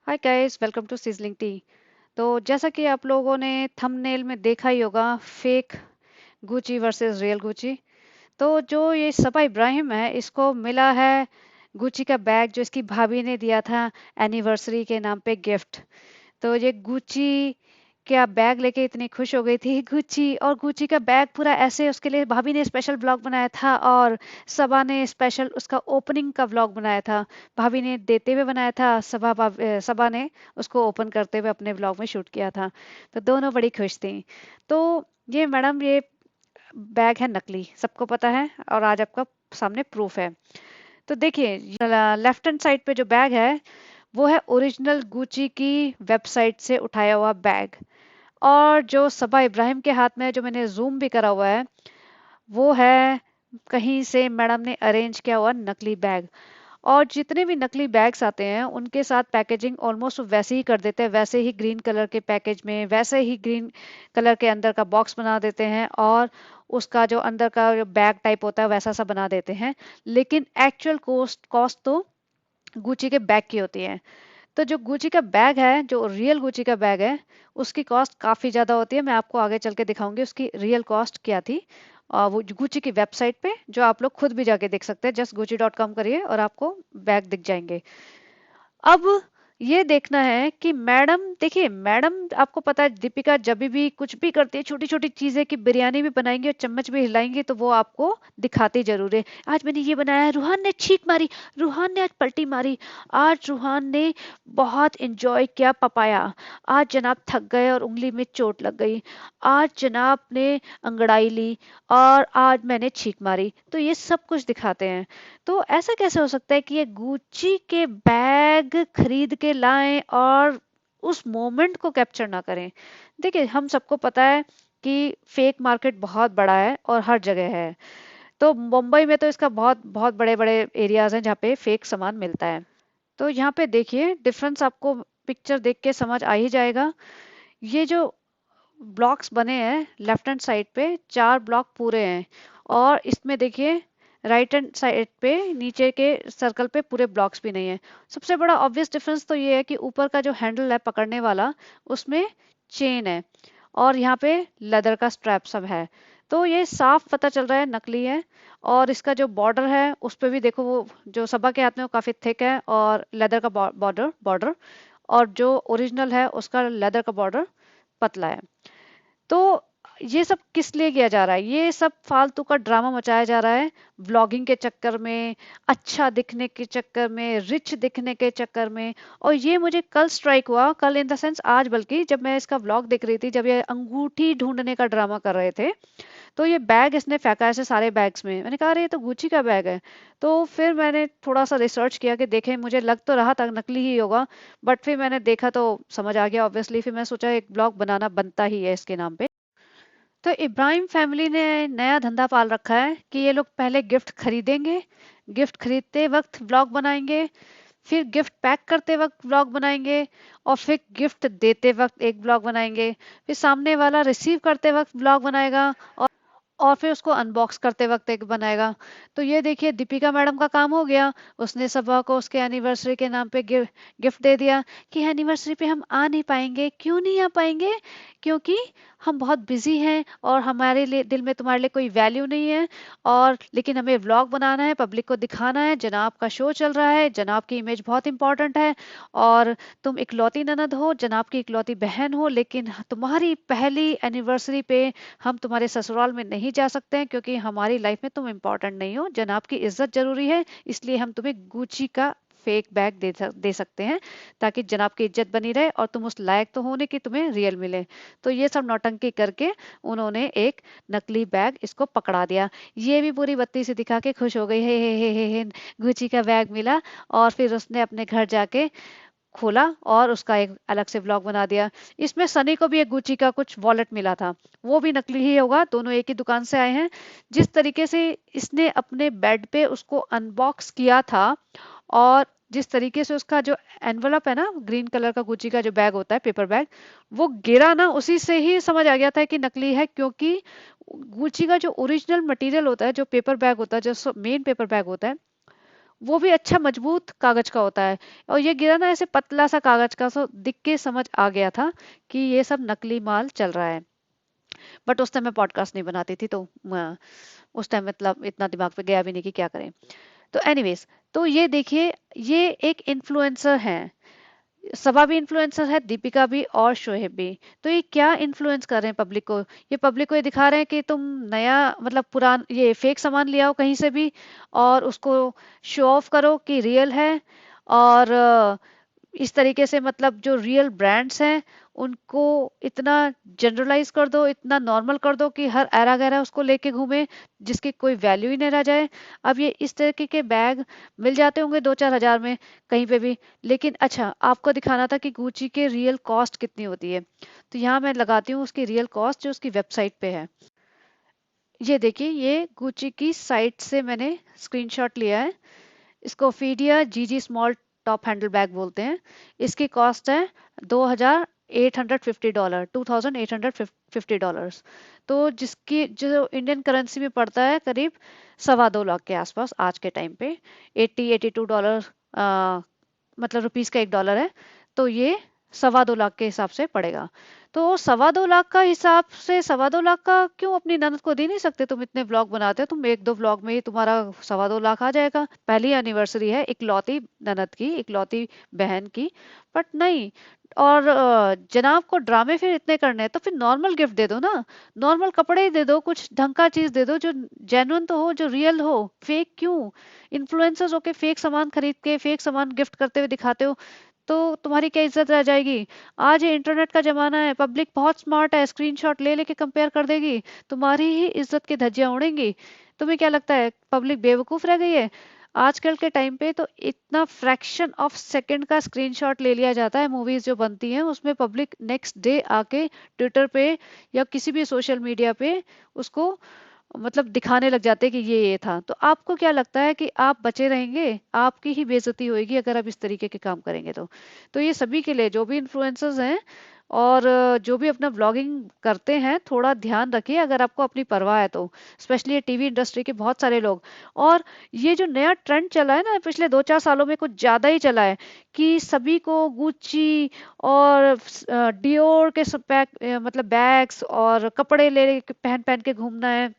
Hi guys, welcome to sizzling tea. तो जैसा कि आप लोगों ने थंबनेल में देखा ही होगा, fake Gucci versus real Gucci. तो जो ये सबा इब्राहिम है, इसको मिला है गुची का बैग जो इसकी भाभी ने दिया था एनिवर्सरी के नाम पे गिफ्ट। तो ये गुची क्या बैग लेके इतनी खुश हो गई थी गुची, और गुची का बैग पूरा ऐसे उसके लिए भाभी ने स्पेशल ब्लॉग बनाया था, और सबा ने स्पेशल उसका ओपनिंग का ब्लॉग बनाया था। भाभी ने देते हुए बनाया था, सबा ने उसको ओपन करते हुए अपने ब्लॉग में शूट किया था। तो दोनों बड़ी खुश थी। तो ये मैडम, ये बैग है नकली, सबको पता है, और आज आपका सामने प्रूफ है। तो देखिए, लेफ्ट हैंड साइड पे जो बैग है वो है ओरिजिनल गुची की वेबसाइट से उठाया हुआ बैग। और जो सबा इब्राहिम के हाथ में है, जो मैंने जूम भी करा हुआ है, वो है कहीं से मैडम ने अरेंज किया हुआ नकली बैग। और जितने भी नकली बैग्स आते हैं उनके साथ पैकेजिंग ऑलमोस्ट वैसे ही कर देते हैं, वैसे ही ग्रीन कलर के पैकेज में, वैसे ही ग्रीन कलर के अंदर का बॉक्स बना देते हैं, और उसका जो अंदर का जो बैग टाइप होता है वैसा सा बना देते हैं। लेकिन एक्चुअल कॉस्ट कॉस्ट तो गुची के बैग की होती है। तो जो गुची का बैग है, जो रियल गुची का बैग है, उसकी कॉस्ट काफ़ी ज़्यादा होती है। मैं आपको आगे चल के दिखाऊंगी उसकी रियल कॉस्ट क्या थी। वो गुची की वेबसाइट पे, जो आप लोग खुद भी जाके देख सकते हैं, जस्ट gucci.com करिए और आपको बैग दिख जाएंगे। अब ये देखना है कि मैडम, देखिए मैडम, आपको पता है दीपिका जब भी कुछ भी करती है, छोटी छोटी चीजें, की बिरयानी भी बनाएंगी और चम्मच भी हिलाएंगी, तो वो आपको दिखाती जरूर है। आज मैंने ये बनाया है, रूहान ने छींक मारी, रूहान ने आज पलटी मारी, आज रूहान ने बहुत इंजॉय किया पपाया, आज जनाब थक गए और उंगली में चोट लग गई, आज जनाब ने अंगड़ाई ली, और आज मैंने छींक मारी। तो ये सब कुछ दिखाते हैं। तो ऐसा कैसे हो सकता है कि ये गुच्ची के बैग खरीद के लाएं और उस मोमेंट को कैप्चर ना करें। देखिए, हम सबको पता है कि फेक मार्केट बहुत बड़ा है और हर जगह है। तो मुंबई में तो इसका बहुत बहुत बड़े बड़े एरियाज हैं जहाँ पे फेक सामान मिलता है। तो यहाँ पे देखिए डिफरेंस, आपको पिक्चर देख के समझ आ ही जाएगा। ये जो ब्लॉक्स बने हैं लेफ्ट हैंड साइड पे, 4 ब्लॉक पूरे हैं, और इसमें देखिए राइट हैंड साइड पे नीचे के सर्कल पे पूरे ब्लॉक्स भी नहीं है। सबसे बड़ा ऑब्वियस डिफरेंस तो ये है कि ऊपर का जो हैंडल है पकड़ने वाला, उसमें चेन है, और यहाँ पे लेदर का स्ट्रैप सब है। तो ये साफ पता चल रहा है नकली है। और इसका जो बॉर्डर है उस पे भी देखो, वो जो सबा के हाथ में वो काफी थिक है, और लेदर का बॉर्डर बॉर्डर और जो ओरिजिनल है उसका लेदर का बॉर्डर पतला है। तो ये सब किस लिए किया जा रहा है? ये सब फालतू का ड्रामा मचाया जा रहा है, व्लॉगिंग के चक्कर में, अच्छा दिखने के चक्कर में, रिच दिखने के चक्कर में। और ये मुझे कल स्ट्राइक हुआ, कल इन द सेंस आज, बल्कि जब मैं इसका व्लॉग देख रही थी, जब ये अंगूठी ढूंढने का ड्रामा कर रहे थे, तो ये बैग इसने फेंका ऐसे सारे बैग्स में। मैंने कहा अरे ये तो गुची का बैग है। तो फिर मैंने थोड़ा सा रिसर्च किया कि देखें, मुझे लग तो रहा था नकली ही होगा, बट फिर मैंने देखा तो समझ आ गया ऑब्वियसली। फिर मैं सोचा एक ब्लॉग बनाना बनता ही है इसके नाम पे। तो इब्राहिम फैमिली ने नया धंधा पाल रखा है कि ये लोग पहले गिफ्ट खरीदेंगे, गिफ्ट खरीदते वक्त व्लॉग बनाएंगे, फिर गिफ्ट पैक करते वक्त व्लॉग बनाएंगे, और फिर गिफ्ट देते वक्त एक व्लॉग बनाएंगे, फिर सामने वाला रिसीव करते वक्त व्लॉग बनाएगा, और फिर उसको अनबॉक्स करते वक्त एक बनाएगा। तो ये देखिए, दीपिका मैडम का काम हो गया। उसने सबा को उसके एनिवर्सरी के नाम पे गिफ्ट दे दिया कि एनिवर्सरी पे हम आ नहीं पाएंगे। क्यों नहीं आ पाएंगे? क्योंकि हम बहुत बिजी हैं और हमारे लिए, दिल में तुम्हारे लिए कोई वैल्यू नहीं है, और लेकिन हमें व्लॉग बनाना है, पब्लिक को दिखाना है, जनाब का शो चल रहा है, जनाब की इमेज बहुत इंपॉर्टेंट है, और तुम इकलौती ननद हो, जनाब की इकलौती बहन हो, लेकिन तुम्हारी पहली एनिवर्सरी पे हम तुम्हारे ससुराल में नहीं जा सकते हैं, क्योंकि हमारी लाइफ में तुम इम्पोर्टेंट नहीं हो, जनाब की इज्जत जरूरी है, इसलिए हम तुम्हें गुची का फेक बैग दे सकते हैं, ताकि जनाब की इज्जत बनी रहे और तुम उस लायक तो होने की तुम्हें रियल मिले। तो ये सब नौटंकी करके उन्होंने एक नकली बैग इसको पकड़ा दिया। ये भी पूरी बत्ती से दिखा के खुश हो गई, हे गुची का बैग मिला। और फिर उसने अपने घर जाके खोला और उसका एक अलग से व्लॉग बना दिया। इसमें सनी को भी एक गुची का कुछ वॉलेट मिला था, वो भी नकली ही होगा, दोनों एक ही दुकान से आए हैं। जिस तरीके से इसने अपने बेड पे उसको अनबॉक्स किया था, और जिस तरीके से उसका जो एनवलप है ना, ग्रीन कलर का गुची का जो बैग होता है, पेपर बैग, वो गिरा ना, उसी से ही समझ आ गया था कि नकली है। क्योंकि गुची का जो ओरिजिनल मटेरियल होता है, जो पेपर बैग होता है, जो मेन पेपर बैग होता है, वो भी अच्छा मजबूत कागज का होता है। और ये गिरा ना ऐसे पतला सा कागज का, सो दिख के समझ आ गया था कि ये सब नकली माल चल रहा है। बट उस टाइम मैं पॉडकास्ट नहीं बनाती थी, तो उस टाइम मतलब इतना दिमाग पे गया भी नहीं कि क्या करें। तो एनीवेज, तो ये देखिए, ये एक इन्फ्लुएंसर है, सबा भी इन्फ्लुएंसर है, दीपिका भी और शोहेब भी। तो ये क्या इन्फ्लुएंस कर रहे हैं पब्लिक को? ये पब्लिक को ये दिखा रहे हैं कि तुम नया मतलब पुरान ये फेक सामान ले आओ कहीं से भी, और उसको शो ऑफ करो कि रियल है। और इस तरीके से मतलब जो रियल ब्रांड्स हैं उनको इतना जनरलाइज कर दो, इतना नॉर्मल कर दो कि हर ऐरा गैरा उसको लेके घूमे, जिसकी कोई वैल्यू ही नहीं रह जाए। अब ये इस तरीके के बैग मिल जाते होंगे 2-4 हज़ार में कहीं पे भी। लेकिन अच्छा, आपको दिखाना था कि गुची के रियल कॉस्ट कितनी होती है। तो यहाँ मैं लगाती हूँ उसकी रियल कॉस्ट जो उसकी वेबसाइट पे है। ये देखिए, ये गुची की साइट से मैंने स्क्रीनशॉट लिया है। इसको फीडिया जीजी स्मॉल टॉप हैंडल बैग बोलते हैं। इसकी कॉस्ट है $2,850, $2,850। तो जिसकी जो इंडियन करेंसी में पड़ता है करीब 2.25 लाख के आसपास आज के टाइम पे। 82 डॉलर मतलब रुपीस का $1 है। तो ये 2.25 लाख के हिसाब से पड़ेगा। तो 2.25 लाख का हिसाब से 2.25 लाख का क्यों अपनी ननद को दे नहीं सकते? तुम इतने व्लॉग बनाते हो, तुम एक दो व्लॉग में ही तुम्हारा 2.25 लाख आ जाएगा। पहली एनिवर्सरी है इकलौती ननद की, इकलौती बहन की। बट नहीं। और जनाब को ड्रामे फिर इतने करने हैं तो फिर नॉर्मल गिफ्ट दे दो ना। नॉर्मल कपड़े ही दे दो, कुछ ढंग का चीज दे दो जो जेन्युइन तो हो, जो रियल हो। फेक क्यों? इन्फ्लुएंसर्स होके फेक सामान खरीद के फेक सामान गिफ्ट करते हुए दिखाते हो, तो तुम्हारी क्या इज्जत रह जाएगी? आज ये इंटरनेट का जमाना है, पब्लिक बहुत स्मार्ट है, स्क्रीनशॉट ले लेके कंपेयर कर देगी, तुम्हारी ही इज्जत की धज्जियां उड़ेंगी। तुम्हें क्या लगता है पब्लिक बेवकूफ रह गई है? आजकल के टाइम पे तो इतना फ्रैक्शन ऑफ सेकंड का स्क्रीनशॉट ले लिया जाता है, मूवीज जो बनती हैं उसमें पब्लिक नेक्स्ट डे आके ट्विटर पे या किसी भी सोशल मीडिया पे उसको मतलब दिखाने लग जाते हैं कि ये था। तो आपको क्या लगता है कि आप बचे रहेंगे? आपकी ही बेइज्जती होगी अगर आप इस तरीके के काम करेंगे तो ये सभी के लिए जो भी इन्फ्लुएंसर्स हैं और जो भी अपना व्लॉगिंग करते हैं, थोड़ा ध्यान रखिए अगर आपको अपनी परवाह है तो। स्पेशली ये टीवी इंडस्ट्री के बहुत सारे लोग। और ये जो नया ट्रेंड चला है ना पिछले 2-4 सालों में, कुछ ज्यादा ही चला है कि सभी को गुच्ची और डियोर के सब मतलब बैग्स और कपड़े ले पहन पहन के घूमना है।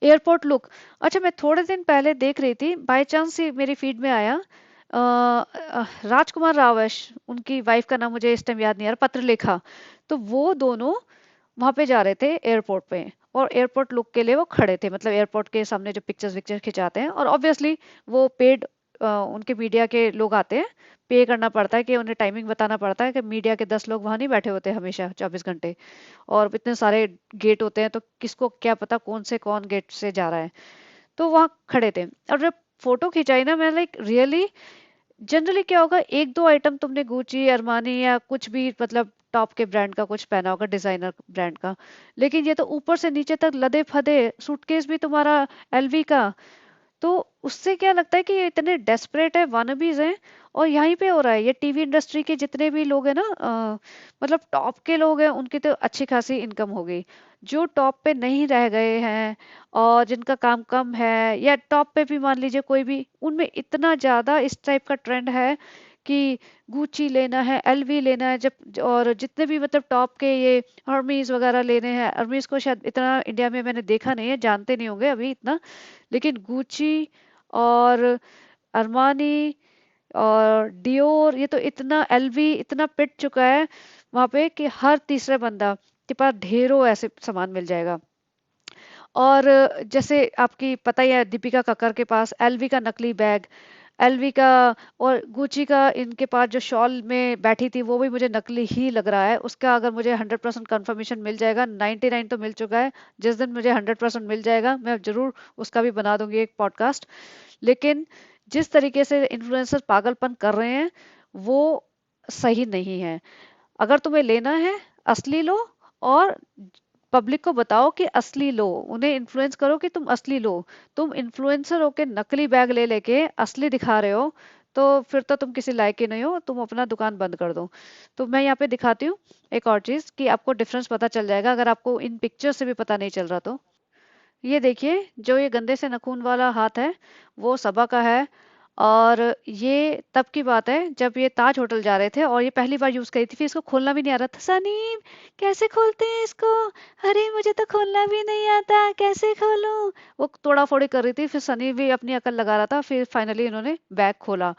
Airport look. अच्छा, मैं थोड़े दिन पहले देख रही थी, बाय चांस ही मेरी फीड में आया। राजकुमार राव है, उनकी वाइफ का नाम मुझे इस टाइम याद नहीं आ रहा, पत्रलेखा। तो वो दोनों वहां पे जा रहे थे एयरपोर्ट पे, और एयरपोर्ट लुक के लिए वो खड़े थे, मतलब एयरपोर्ट के सामने जो पिक्चर्स विक्चर खिंचाते हैं, और ऑब्वियसली वो पेड उनके मीडिया के लोग आते हैं। पे करना पड़ता है कि उन्हें टाइमिंग बताना पड़ता है कि मीडिया के 10 लोग वहां नहीं बैठे होते हमेशा 24 घंटे। और इतने सारे गेट होते हैं तो किसको क्या पता कौन से कौन गेट से जा रहा है। तो वहां खड़े थे, और जब फोटो खिंचाई ना, मैं लाइक रियली, जनरली क्या होगा, एक दो आइटम तुमने गुची अरमानी या कुछ भी मतलब टॉप के ब्रांड का कुछ पहना होगा, डिजाइनर ब्रांड का। लेकिन ये तो ऊपर से नीचे तक लदे फदे, सूटकेस भी तुम्हारा एलवी का। तो उससे क्या लगता है कि ये इतने डेस्परेट है, वानबीज हैं। और यहीं पे हो रहा है, ये टीवी इंडस्ट्री के जितने भी लोग हैं ना, मतलब टॉप के लोग हैं, उनकी तो अच्छी खासी इनकम हो गई। जो टॉप पे नहीं रह गए हैं और जिनका काम कम है, या टॉप पे भी मान लीजिए कोई भी, उनमें इतना ज्यादा इस टाइप का ट्रेंड है कि गुची लेना है, एलवी लेना है। जब और जितने भी मतलब टॉप के ये हर्मीज वगैरह लेने हैं, हर्मीज को शायद इतना इंडिया में मैंने देखा नहीं है, जानते नहीं होंगे अभी इतना। लेकिन गुची और अरमानी और डियोर, ये तो इतना, एलवी इतना पिट चुका है वहां पे कि हर तीसरा बंदा के पास ढेरों ऐसे सामान मिल जाएगा। और जैसे आपकी पता ही है, दीपिका कक्कर के पास एलवी का नकली बैग, एलवी का, और गुची का इनके पास जो शॉल में बैठी थी वो भी मुझे नकली ही लग रहा है। उसका अगर मुझे 100% कंफर्मेशन मिल जाएगा, 99 तो मिल चुका है, जिस दिन मुझे 100% मिल जाएगा मैं जरूर उसका भी बना दूंगी एक पॉडकास्ट। लेकिन जिस तरीके से इन्फ्लुएंसर पागलपन कर रहे हैं वो सही नहीं है। अगर तुम्हें लेना है, असली लो, और पब्लिक को बताओ कि असली लो, उन्हें इन्फ्लुएंस करो कि तुम असली लो। तुम इन्फ्लुएंसर होके नकली बैग ले लेके असली दिखा रहे हो, तो फिर तो तुम किसी लायक ही नहीं हो, तुम अपना दुकान बंद कर दो। तो मैं यहाँ पे दिखाती हूँ एक और चीज कि आपको डिफरेंस पता चल जाएगा अगर आपको इन पिक्चर से भी पता नहीं चल रहा तो। ये देखिए, जो ये गंदे से नखून वाला हाथ है वो सबा का है। और ये तब की बात है जब ये ताज होटल जा रहे थे और ये पहली बार यूज करी थी, फिर इसको खोलना भी नहीं आ रहा था। सनी कैसे खोलते हैं इसको, अरे मुझे तो खोलना भी नहीं आता, कैसे खोलूं। वो तोड़ा फोड़ी कर रही थी, फिर सनी भी अपनी अकल लगा रहा था, फिर फाइनली इन्होंने बैग खोला।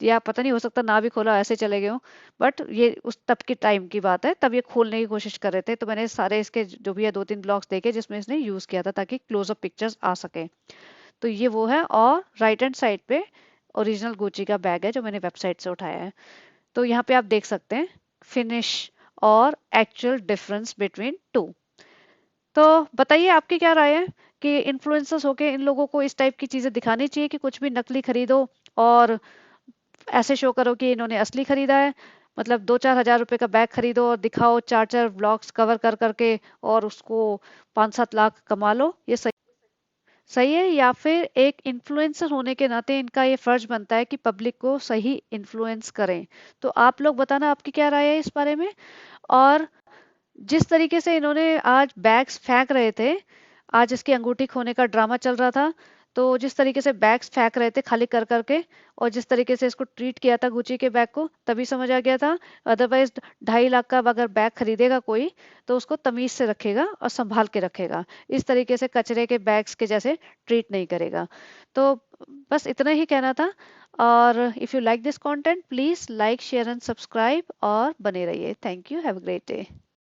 या पता नहीं, हो सकता ना भी खोला, ऐसे चले गए हो। बट ये उस तब की टाइम की बात है, तब ये खोलने की कोशिश कर रहे थे। तो मैंने सारे इसके जो भी है 2-3 ब्लॉग्स देखे जिसमें इसने यूज किया था ताकि क्लोजअप पिक्चर्स आ सके। तो ये वो है। और राइट हैंड साइड पे ओरिजिनल गुची का बैग है जो मैंने वेबसाइट से उठाया है। तो यहाँ पे आप देख सकते हैं फिनिश और एक्चुअल डिफरेंस बिटवीन टू। तो बताइए आपकी क्या राय है कि इन्फ्लुएंसर्स होके इन लोगों को इस टाइप की चीजें दिखानी चाहिए कि कुछ भी नकली खरीदो और ऐसे शो करो कि इन्होंने असली खरीदा है। मतलब 2-4 हज़ार रुपए का बैग खरीदो और दिखाओ 4-4 ब्लॉग्स कवर कर करके और उसको 5-7 लाख कमा लो, ये सही सही है? या फिर एक इन्फ्लुएंसर होने के नाते इनका ये फर्ज बनता है कि पब्लिक को सही इन्फ्लुएंस करें? तो आप लोग बताना आपकी क्या राय है इस बारे में। और जिस तरीके से इन्होंने आज बैग्स फेंक रहे थे, आज इसकी अंगूठी खोने का ड्रामा चल रहा था, तो जिस तरीके से बैग्स फेंक रहे थे खाली कर करके और जिस तरीके से इसको ट्रीट किया था गुची के बैग को, तभी समझ आ गया था। अदरवाइज 2.5 लाख का अगर बैग खरीदेगा कोई तो उसको तमीज से रखेगा और संभाल के रखेगा, इस तरीके से कचरे के बैग्स के जैसे ट्रीट नहीं करेगा। तो बस इतना ही कहना था। और if you like this content please like share and subscribe और बने रहिए। Thank you, have a great day.